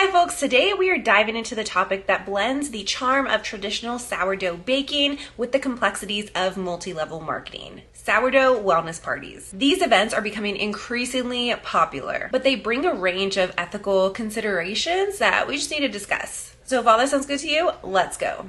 Hi folks, today we are diving into the topic that blends the charm of traditional sourdough baking with the complexities of multi-level marketing. Sourdough wellness parties. These events are becoming increasingly popular, but they bring a range of ethical considerations that we just need to discuss. So if all that sounds good to you, let's go.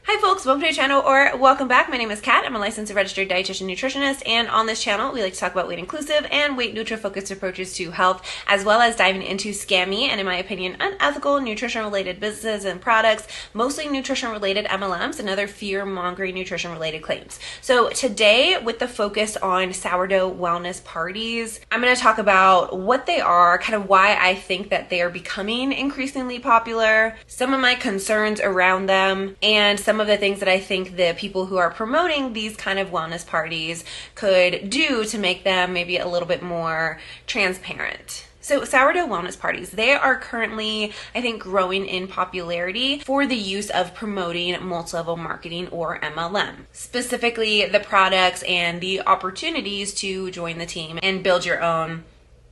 Hi folks, welcome to the channel or welcome back. My name is Kat. I'm a licensed and registered dietitian nutritionist, and on this channel we like to talk about weight inclusive and weight neutral focused approaches to health, as well as diving into scammy and, in my opinion, unethical nutrition related businesses and products, mostly nutrition related MLMs and other fear mongering nutrition related claims. So today, with the focus on sourdough wellness parties, I'm going to talk about what they are, kind of why I think that they are becoming increasingly popular, some of my concerns around them, and some of the things that I think the people who are promoting these kind of wellness parties could do to make them maybe a little bit more transparent. So sourdough wellness parties, they are currently, I think, growing in popularity for the use of promoting multi-level marketing or MLM. Specifically, the products and the opportunities to join the team and build your own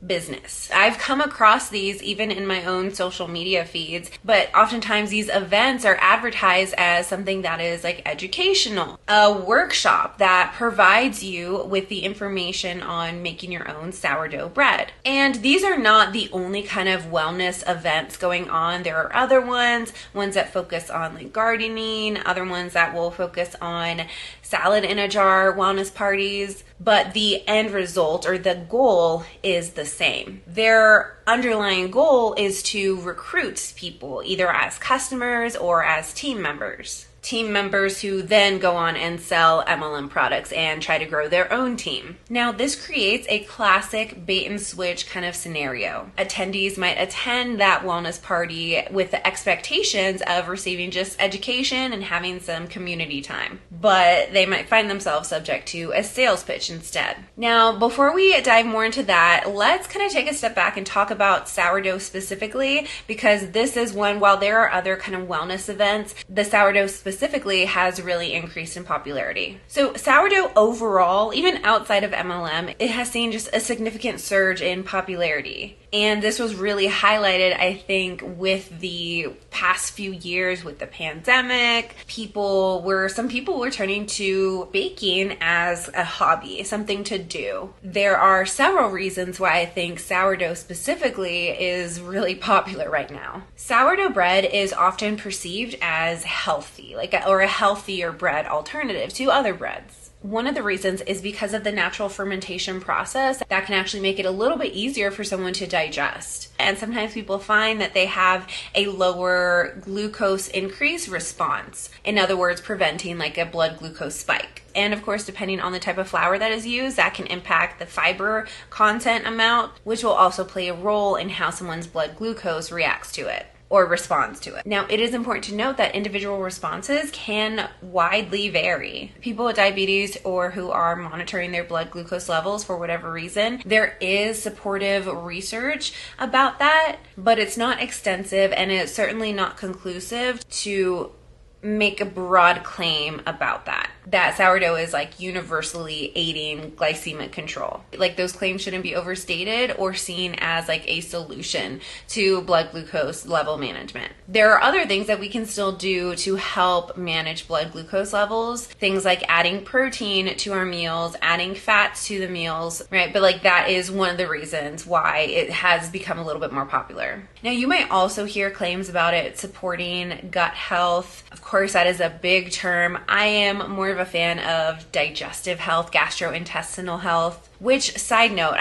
business. I've come across these even in my own social media feeds, but oftentimes these events are advertised as something that is like educational, a workshop that provides you with the information on making your own sourdough bread. And these are not the only kind of wellness events going on. There are other ones that focus on like gardening, other ones that will focus on salad in a jar wellness parties, but the end result or the goal is the same. Their underlying goal is to recruit people either as customers or as team members. Team members who then go on and sell MLM products and try to grow their own team. Now, this creates a classic bait and switch kind of scenario. Attendees might attend that wellness party with the expectations of receiving just education and having some community time, but they might find themselves subject to a sales pitch instead. Now, before we dive more into that, let's kind of take a step back and talk about sourdough specifically, because this is one, while there are other kind of wellness events, the sourdough specifically has really increased in popularity. So sourdough overall, even outside of MLM, it has seen just a significant surge in popularity. And this was really highlighted, I think, with the past few years with the pandemic. Some people were turning to baking as a hobby, something to do. There are several reasons why I think sourdough specifically is really popular right now. Sourdough bread is often perceived as healthy, or a healthier bread alternative to other breads. One of the reasons is because of the natural fermentation process that can actually make it a little bit easier for someone to digest. And sometimes people find that they have a lower glucose increase response. In other words, preventing like a blood glucose spike. And of course, depending on the type of flour that is used, that can impact the fiber content amount, which will also play a role in how someone's blood glucose reacts to it or responds to it. Now, it is important to note that individual responses can widely vary. People with diabetes or who are monitoring their blood glucose levels for whatever reason, there is supportive research about that, but it's not extensive and it's certainly not conclusive to make a broad claim about that sourdough is like universally aiding glycemic control. Like, those claims shouldn't be overstated or seen as like a solution to blood glucose level management. There are other things that we can still do to help manage blood glucose levels, things like adding protein to our meals, adding fats to the meals, right? But like, that is one of the reasons why it has become a little bit more popular. Now, you might also hear claims about it supporting gut health. Of course, that is a big term. I am more of a fan of digestive health, gastrointestinal health. Which, side note,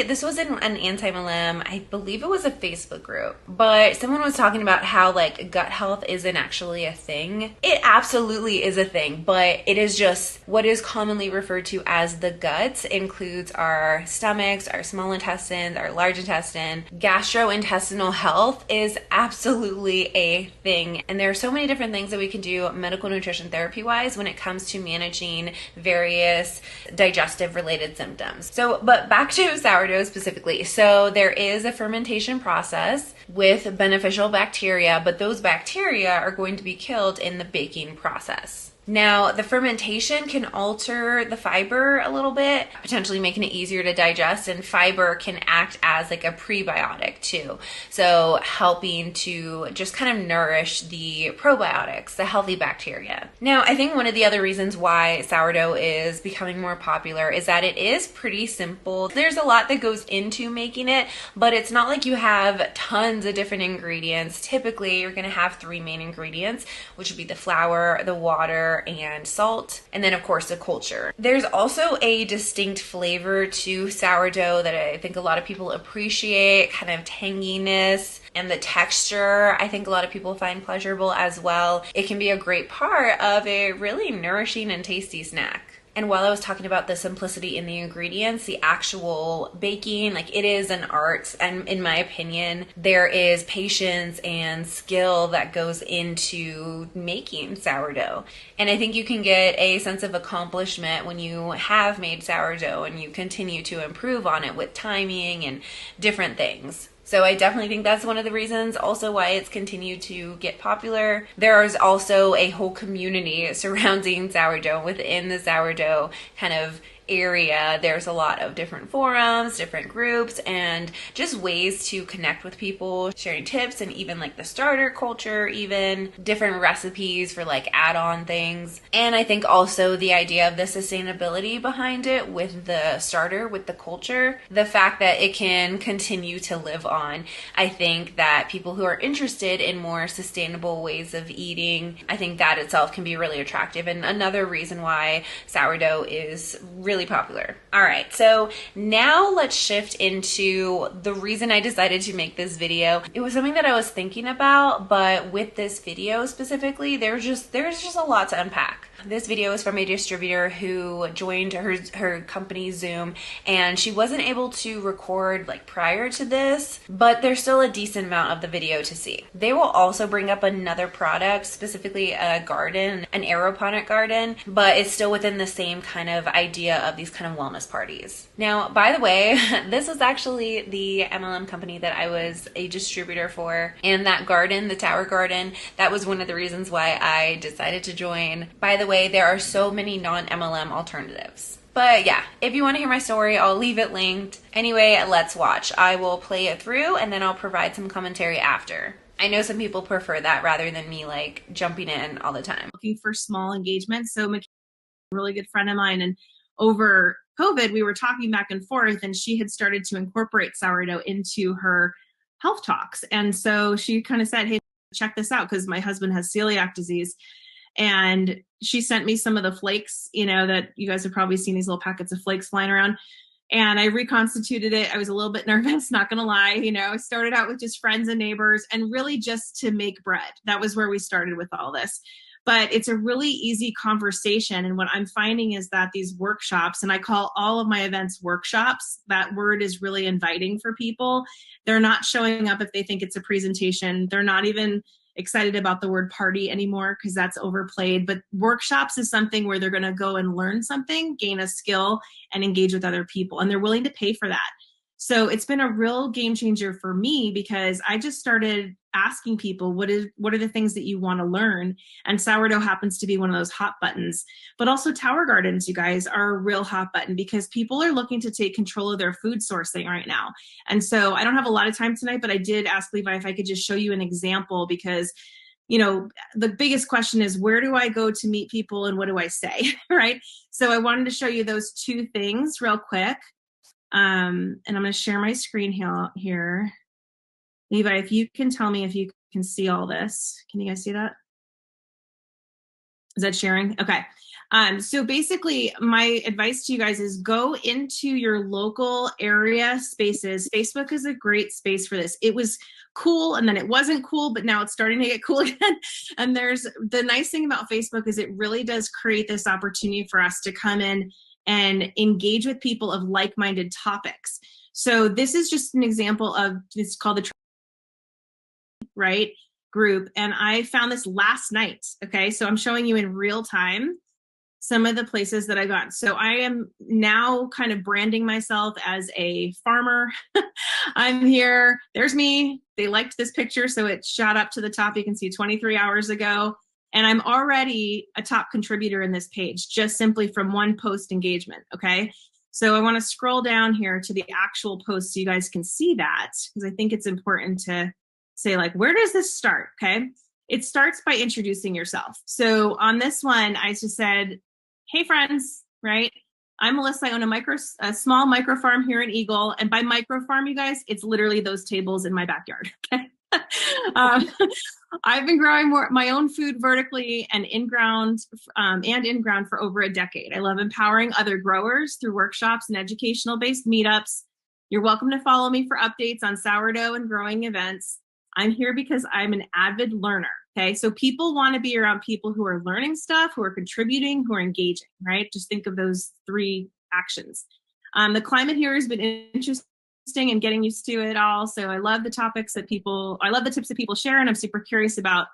this was in an anti-MLM, I believe it was a Facebook group, but someone was talking about how like gut health isn't actually a thing. It absolutely is a thing, but it is just what is commonly referred to as the gut. Includes our stomachs, our small intestines, our large intestine. Gastrointestinal health is absolutely a thing, and there are so many different things that we can do medical nutrition therapy wise when it comes to managing various digestive related symptoms. But back to sourdough specifically. So there is a fermentation process with beneficial bacteria, but those bacteria are going to be killed in the baking process. Now, the fermentation can alter the fiber a little bit, potentially making it easier to digest, and fiber can act as like a prebiotic too. So helping to just kind of nourish the probiotics, the healthy bacteria. Now, I think one of the other reasons why sourdough is becoming more popular is that it is pretty simple. There's a lot that goes into making it, but it's not like you have tons of different ingredients. Typically, you're gonna have three main ingredients, which would be the flour, the water, and salt, and then of course the culture. There's also a distinct flavor to sourdough that I think a lot of people appreciate, kind of tanginess, and the texture I think a lot of people find pleasurable as well. It can be a great part of a really nourishing and tasty snack. And while I was talking about the simplicity in the ingredients, the actual baking, like it is an art. And in my opinion, there is patience and skill that goes into making sourdough. And I think you can get a sense of accomplishment when you have made sourdough and you continue to improve on it with timing and different things. So I definitely think that's one of the reasons also why it's continued to get popular. There is also a whole community surrounding sourdough within the sourdough kind of area. There's a lot of different forums, different groups, and just ways to connect with people, sharing tips, and even like the starter culture, even different recipes for like add-on things. And I think also the idea of the sustainability behind it with the starter, with the culture, the fact that it can continue to live on. I think that people who are interested in more sustainable ways of eating, I think that itself can be really attractive, and another reason why sourdough is really popular. All right, so now let's shift into the reason I decided to make this video. It was something that I was thinking about, but with this video specifically, there's just a lot to unpack. This video is from a distributor who joined her company's Zoom, and she wasn't able to record like prior to this, but there's still a decent amount of the video to see. They will also bring up another product, specifically a garden, an aeroponic garden, but it's still within the same kind of idea of these kind of wellness parties. Now, by the way, this was actually the MLM company that I was a distributor for, and that garden, the tower garden, that was one of the reasons why I decided to join. By the way, there are so many non-MLM alternatives. But yeah, if you want to hear my story, I'll leave it linked. Anyway, let's watch. I will play it through and then I'll provide some commentary after. I know some people prefer that rather than me like jumping in all the time. Looking for small engagements. So McKenna, a really good friend of mine, and over COVID, we were talking back and forth, and she had started to incorporate sourdough into her health talks. And so she kind of said, hey, check this out, because my husband has celiac disease. And she sent me some of the flakes, that you guys have probably seen, these little packets of flakes flying around. And I reconstituted it. I was a little bit nervous, not going to lie. I started out with just friends and neighbors and really just to make bread. That was where we started with all this. But it's a really easy conversation. And what I'm finding is that these workshops, and I call all of my events workshops, that word is really inviting for people. They're not showing up if they think it's a presentation. They're not even excited about the word party anymore because that's overplayed. But workshops is something where they're going to go and learn something, gain a skill, and engage with other people. And they're willing to pay for that. So it's been a real game changer for me because I just started asking people, what are the things that you want to learn? And sourdough happens to be one of those hot buttons. But also tower gardens, you guys, are a real hot button because people are looking to take control of their food sourcing right now. And so I don't have a lot of time tonight, but I did ask Levi if I could just show you an example because the biggest question is, where do I go to meet people and what do I say, right? So I wanted to show you those two things real quick. And I'm going to share my screen here. Levi, if you can tell me if you can see all this. Can you guys see that? Is that sharing? Okay. So basically, my advice to you guys is go into your local area spaces. Facebook is a great space for this. It was cool and then it wasn't cool, but now it's starting to get cool again. And there's the nice thing about Facebook is it really does create this opportunity for us to come in and engage with people of like-minded topics. So this is just an example of, it's called the right group. And I found this last night. Okay. So I'm showing you in real time some of the places that I got. So I am now kind of branding myself as a farmer. I'm here. There's me. They liked this picture. So it shot up to the top. You can see 23 hours ago. And I'm already a top contributor in this page, just simply from one post engagement, okay? So I want to scroll down here to the actual post so you guys can see that, because I think it's important to say, like, where does this start, okay? It starts by introducing yourself. So on this one, I just said, hey, friends, right? I'm Melissa. I own a small micro farm here in Eagle. And by micro farm, you guys, it's literally those tables in my backyard, okay? I've been growing my own food vertically and in-ground for over a decade. I love empowering other growers through workshops and educational-based meetups. You're welcome to follow me for updates on sourdough and growing events. I'm here because I'm an avid learner, okay? So people want to be around people who are learning stuff, who are contributing, who are engaging, right? Just think of those three actions. The climate here has been interesting and getting used to it all. So I love the tips that people share, and I'm super curious about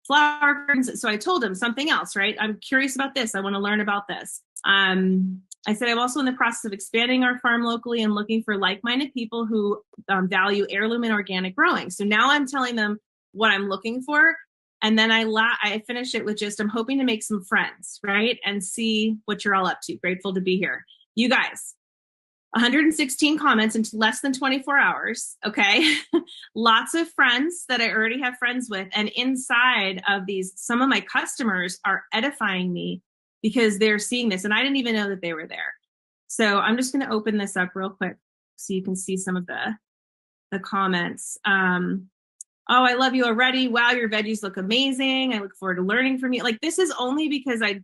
flower gardens. So I told him something else, right? I'm curious about this. I want to learn about this. I said, I'm also in the process of expanding our farm locally and looking for like-minded people who value heirloom and organic growing. So now I'm telling them what I'm looking for. And then I finish it with just, I'm hoping to make some friends, right? And see what you're all up to. Grateful to be here. You guys, 116 comments in less than 24 hours, okay? Lots of friends that I already have friends with. And inside of these, some of my customers are edifying me because they're seeing this. And I didn't even know that they were there. So I'm just going to open this up real quick so you can see some of the comments. Oh, I love you already. Wow, your veggies look amazing. I look forward to learning from you. Like, this is only because I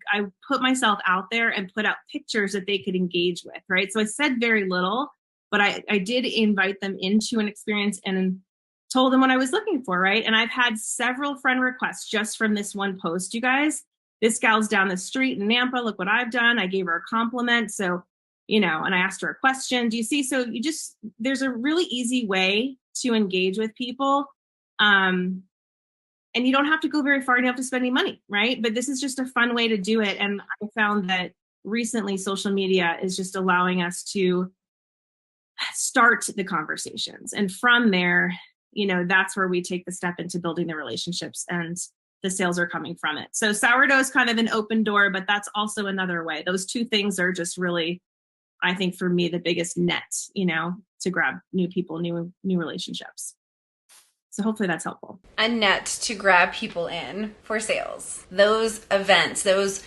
put myself out there and put out pictures that they could engage with, right? So I said very little, but I did invite them into an experience and told them what I was looking for, right? And I've had several friend requests just from this one post, you guys. This gal's down the street in Nampa. Look what I've done. I gave her a compliment. So, and I asked her a question. Do you see? So there's a really easy way to engage with people. And you don't have to go very far. You don't have to spend any money, right? But this is just a fun way to do it. And I found that recently social media is just allowing us to start the conversations. And from there, that's where we take the step into building the relationships, and the sales are coming from it. So sourdough is kind of an open door, but that's also another way. Those two things are just really, I think, for me, the biggest net, to grab new people, new relationships. So hopefully that's helpful. A net to grab people in for sales. Those events, those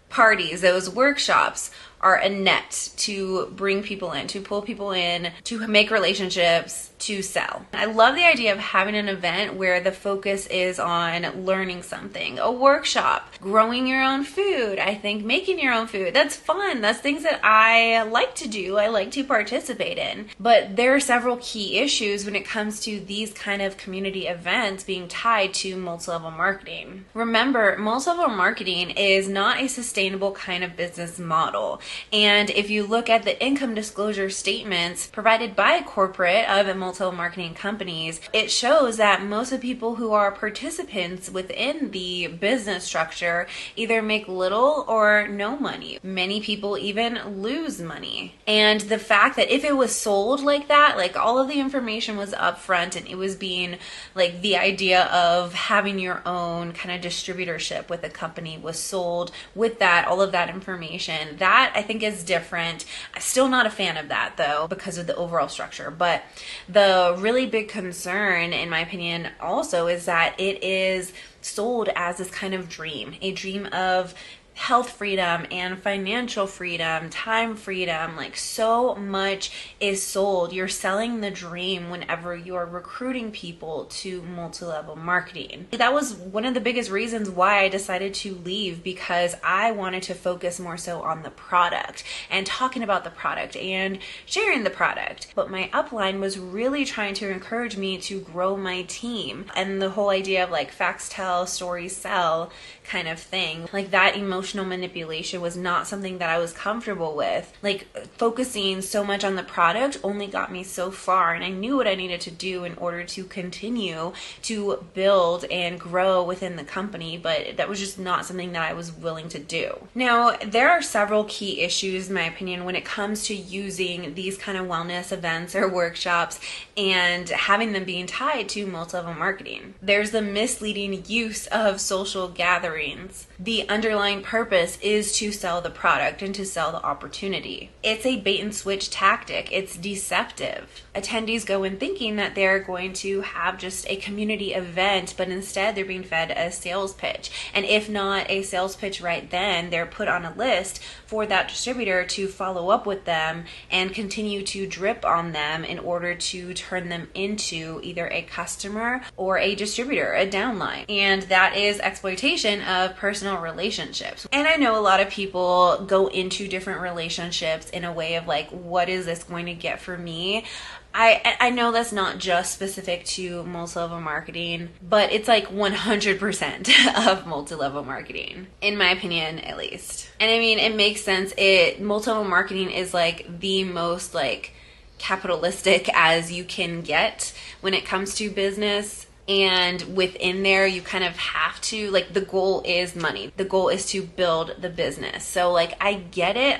parties, those workshops are a net to bring people in, to pull people in, to make relationships, to sell. I love the idea of having an event where the focus is on learning something, a workshop, growing your own food. I think making your own food, that's fun. That's things that I like to do. I like to participate in. But there are several key issues when it comes to these kind of community events being tied to multilevel marketing. Remember, multilevel marketing is not a sustainable kind of business model. And if you look at the income disclosure statements provided by corporate of multilevel marketing companies, it shows that most of the people who are participants within the business structure either make little or no money. Many people even lose money. And the fact that if it was sold like that, like all of the information was upfront and it was being like the idea of having your own kind of distributorship with a company was sold with that, all of that information, that I think is different. I'm still not a fan of that though, because of the overall structure. But the really big concern, in my opinion, also is that it is sold as this kind of dream, a dream of health freedom and financial freedom, time freedom. Like, so much is sold. You're selling the dream whenever you're recruiting people to multi-level marketing. That was one of the biggest reasons why I decided to leave, because I wanted to focus more so on the product and talking about the product and sharing the product. But my upline was really trying to encourage me to grow my team, and the whole idea of like facts tell, stories sell kind of thing, like that emotional emotional manipulation was not something that I was comfortable with. Like, focusing so much on the product only got me so far, and I knew what I needed to do in order to continue to build and grow within the company, but that was just not something that I was willing to do. Now, there are several key issues, in my opinion, when it comes to using these kind of wellness events or workshops and having them being tied to multi-level marketing. There's the misleading use of social gatherings. The underlying purpose is to sell the product and to sell the opportunity. It's a bait and switch tactic. It's deceptive. Attendees go in thinking that they're going to have just a community event, but instead they're being fed a sales pitch. And if not a sales pitch right then, they're put on a list for that distributor to follow up with them and continue to drip on them in order to turn them into either a customer or a distributor, a downline. And that is exploitation of personal relationships. And I know a lot of people go into different relationships in a way of like, what is this going to get for me? I know that's not just specific to multi-level marketing, but it's like 100% of multi-level marketing, in my opinion, at least. And I mean, it makes sense. Multi-level marketing is like the most like capitalistic as you can get when it comes to business. And within there, you kind of have to, like, the goal is money. The goal is to build the business. So, like, I get it.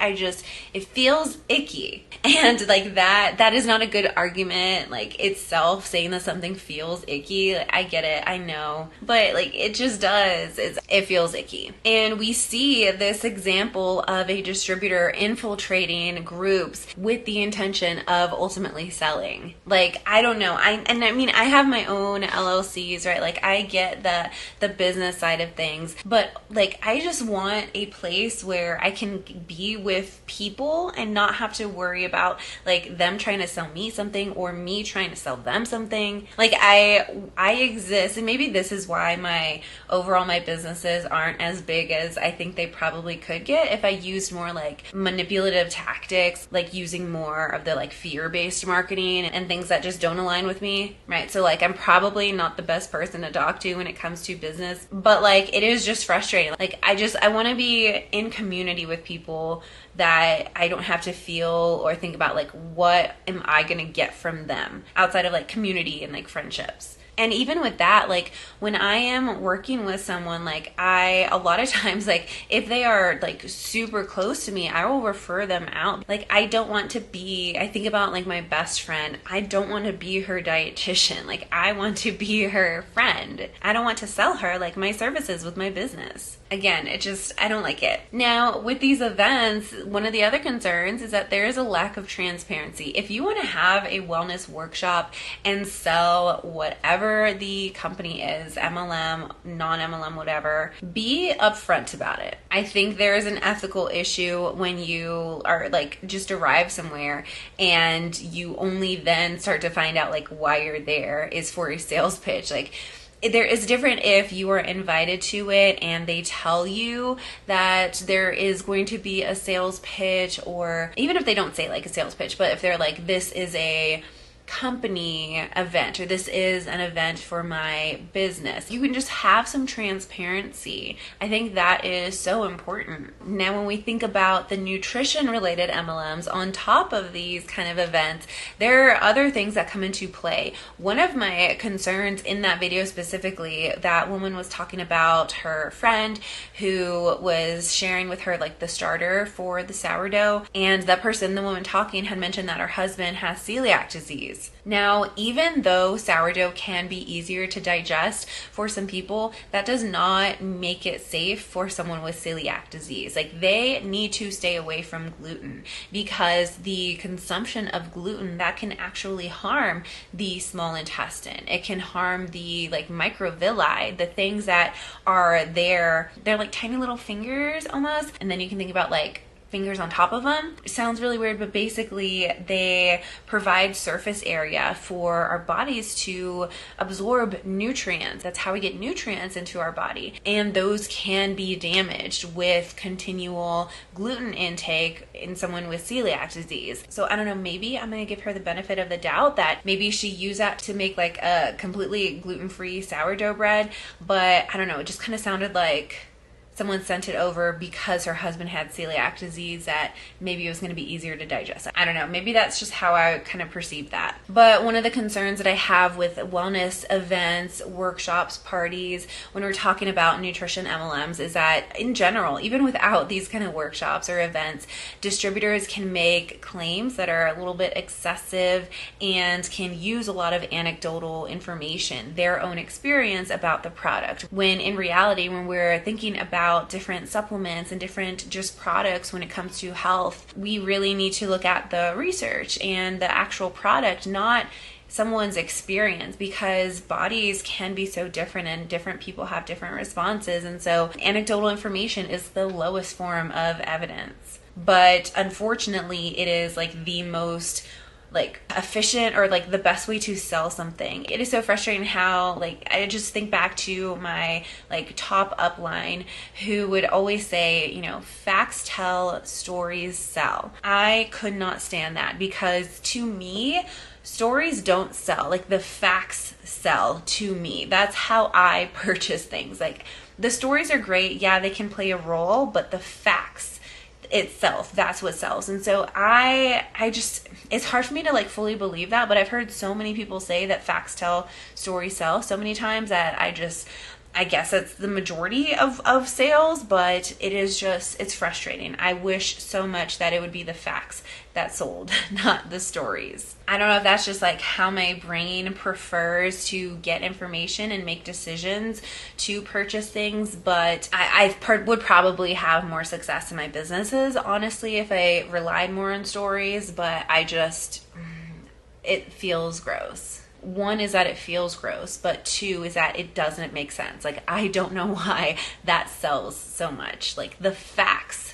It feels icky. And, like, that is not a good argument, like, itself, saying that something feels icky. Like, I get it. I know. But, like, it just does. It feels icky. And we see this example of a distributor infiltrating groups with the intention of ultimately selling. Like, I don't know. I have my own LLCs, right? Like, I get the business side of things, but like, I just want a place where I can be with people and not have to worry about like them trying to sell me something or me trying to sell them something. Like, I exist, and maybe this is why my businesses aren't as big as I think they probably could get if I used more like manipulative tactics, like using more of the like fear-based marketing and things that just don't align with me, right? So like, I'm probably not the best person to talk to when it comes to business, but like, it is just frustrating. Like, I want to be in community with people that I don't have to feel or think about like, what am I going to get from them outside of like community and like friendships. And even with that, like when I am working with someone, like a lot of times, like if they are like super close to me, I will refer them out. Like, I think about like my best friend. I don't want to be her dietitian. Like, I want to be her friend. I don't want to sell her like my services with my business. Again, I don't like it. Now, with these events, one of the other concerns is that there is a lack of transparency. If you want to have a wellness workshop and sell whatever the company is, MLM, non-MLM, whatever, be upfront about it. I think there is an ethical issue when you are like just arrive somewhere and you only then start to find out like why you're there is for a sales pitch. Like, there is different if you are invited to it and they tell you that there is going to be a sales pitch, or even if they don't say like a sales pitch, but if they're like, this is a company event or this is an event for my business, you can just have some transparency. I think that is so important. Now, when we think about the nutrition related MLMs on top of these kind of events, there are other things that come into play. One of my concerns in that video specifically, that woman was talking about her friend who was sharing with her like the starter for the sourdough, and the woman talking had mentioned that her husband has celiac disease. Now, even though sourdough can be easier to digest for some people, that does not make it safe for someone with celiac disease. Like, they need to stay away from gluten, because the consumption of gluten, that can actually harm the small intestine. It can harm the like microvilli, the things that are there. They're like tiny little fingers almost. And then you can think about like fingers on top of them. It sounds really weird, but basically they provide surface area for our bodies to absorb nutrients. That's how we get nutrients into our body. And those can be damaged with continual gluten intake in someone with celiac disease. So I don't know, maybe I'm going to give her the benefit of the doubt that maybe she used that to make like a completely gluten-free sourdough bread, but I don't know, it just kind of sounded like someone sent it over because her husband had celiac disease, that maybe it was going to be easier to digest. I don't know. Maybe that's just how I kind of perceive that. But one of the concerns that I have with wellness events, workshops, parties, when we're talking about nutrition MLMs is that in general, even without these kind of workshops or events, distributors can make claims that are a little bit excessive and can use a lot of anecdotal information, their own experience about the product. When in reality, when we're thinking about different supplements and different just products when it comes to health, we really need to look at the research and the actual product, not someone's experience, because bodies can be so different and different people have different responses. And so anecdotal information is the lowest form of evidence. But unfortunately, it is like the most efficient or the best way to sell something. It is so frustrating how I just think back to my top upline who would always say, facts tell, stories sell. I could not stand that, because to me, stories don't sell. The facts sell to me. That's how I purchase things. The stories are great. Yeah, they can play a role, but the facts itself, that's what sells. And so I just, it's hard for me to fully believe that, but I've heard so many people say that facts tell, stories sell so many times that I guess it's the majority of sales, but it is just, it's frustrating. I wish so much that it would be the facts that sold, not the stories. I don't know if that's just how my brain prefers to get information and make decisions to purchase things, but I would probably have more success in my businesses, honestly, if I relied more on stories, but it feels gross. One is that it feels gross, but two is that it doesn't make sense. I don't know why that sells so much. The facts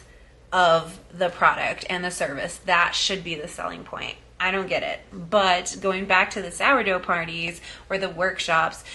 of the product and the service, that should be the selling point. I don't get it. But going back to the sourdough parties or the workshops,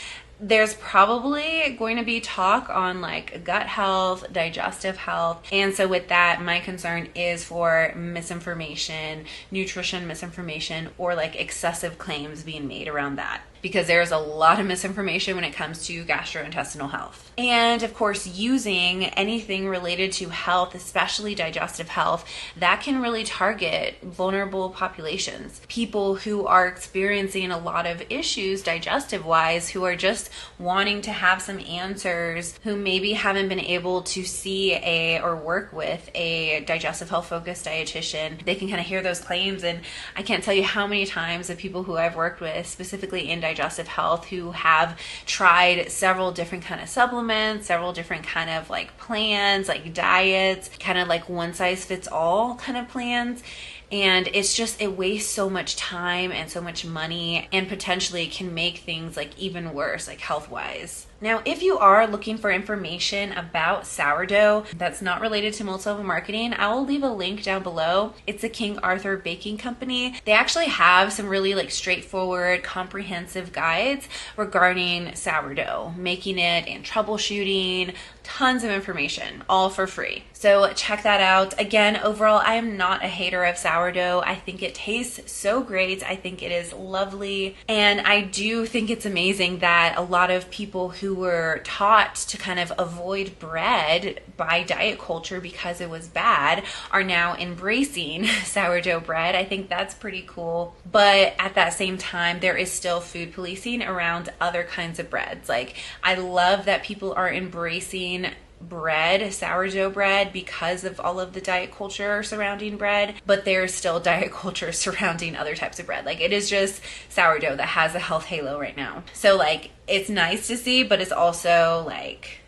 there's probably going to be talk on gut health, digestive health. And so with that, my concern is for misinformation, nutrition misinformation, or excessive claims being made around that. Because there's a lot of misinformation when it comes to gastrointestinal health. And of course, using anything related to health, especially digestive health, that can really target vulnerable populations. People who are experiencing a lot of issues digestive-wise, who are just wanting to have some answers, who maybe haven't been able to see or work with a digestive health focused dietitian. They can kind of hear those claims, and I can't tell you how many times the people who I've worked with, specifically in digestive health, who have tried several different kind of supplements, several different kind of plans, diets, kind of one size fits all kind of plans. And it's just, it wastes so much time and so much money, and potentially can make things even worse, health-wise. Now, if you are looking for information about sourdough that's not related to multi-level marketing, I will leave a link down below. It's the King Arthur Baking Company. They actually have some really straightforward, comprehensive guides regarding sourdough, making it and troubleshooting, tons of information, all for free. So check that out. Again, overall, I am not a hater of sourdough. I think it tastes so great. I think it is lovely. And I do think it's amazing that a lot of people who were taught to kind of avoid bread by diet culture because it was bad are now embracing sourdough bread. I think that's pretty cool. But at that same time, there is still food policing around other kinds of breads. I love that people are embracing bread, sourdough bread, because of all of the diet culture surrounding bread, but there's still diet culture surrounding other types of bread. It is just sourdough that has a health halo right now. So it's nice to see, but it's also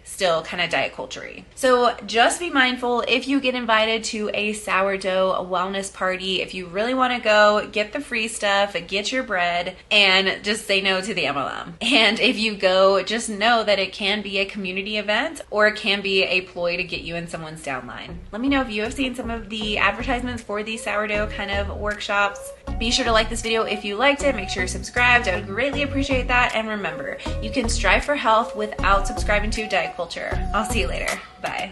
still kind of diet culture-y. So just be mindful if you get invited to a sourdough wellness party, if you really want to go, get the free stuff, get your bread, and just say no to the MLM. And if you go, just know that it can be a community event, or it can be a ploy to get you in someone's downline. Let me know if you have seen some of the advertisements for these sourdough kind of workshops. Be sure to like this video if you liked it. Make sure you're subscribed. I would greatly appreciate that. And remember, you can strive for health without subscribing to diet culture. I'll see you later. Bye.